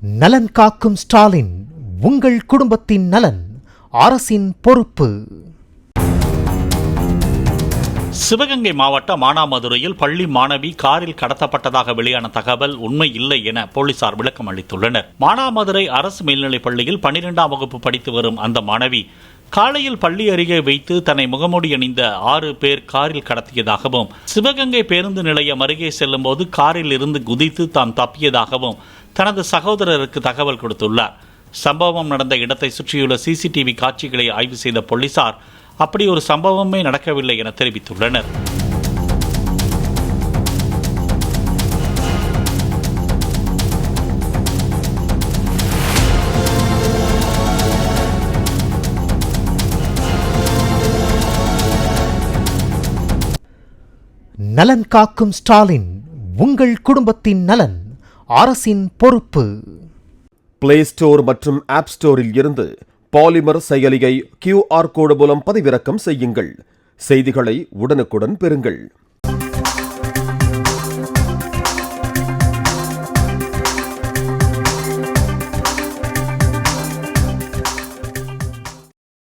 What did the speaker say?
நலன் காக்கும் ஸ்டாலின், உங்கள் குடும்பத்தின் நலன் அரசின் பொறுப்பு. சிவகங்கை மாவட்டம் மானாமதுரையில் பள்ளி மாணவி காரில் கடத்தப்பட்டதாக வெளியான தகவல் உண்மை இல்லை என போலீசார் விளக்கம் அளித்துள்ளனர். மானாமதுரை அரசு மேல்நிலைப் பள்ளியில் 12ஆம் வகுப்பு படித்து வரும் அந்த மாணவி காலையில் பள்ளி அருகே வைத்து தன்னை முகமூடி அணிந்த 6 பேர் காரில் கடத்தியதாகவும், சிவகங்கை பேருந்து நிலையம் அருகே செல்லும் போது காரில் இருந்து குதித்து தாம் தப்பியதாகவும் தனது சகோதரருக்கு தகவல் கொடுத்துள்ளார். சம்பவம் நடந்த இடத்தை சுற்றியுள்ள சிசிடிவி காட்சிகளை ஆய்வு செய்த போலீசார் அப்படி ஒரு சம்பவமே நடக்கவில்லை என தெரிவித்துள்ளனர். நலன் காக்கும் ஸ்டாலின், உங்கள் குடும்பத்தின் நலன் அரசின் பொறுப்பு. பிளே ஸ்டோர் மற்றும் ஆப் ஸ்டோரில் இருந்து பாலிமர் செயலியை QR கோடு மூலம் பதிவிறக்கம் செய்யுங்கள். செய்திகளை உடனுக்குடன் பெறுங்கள்.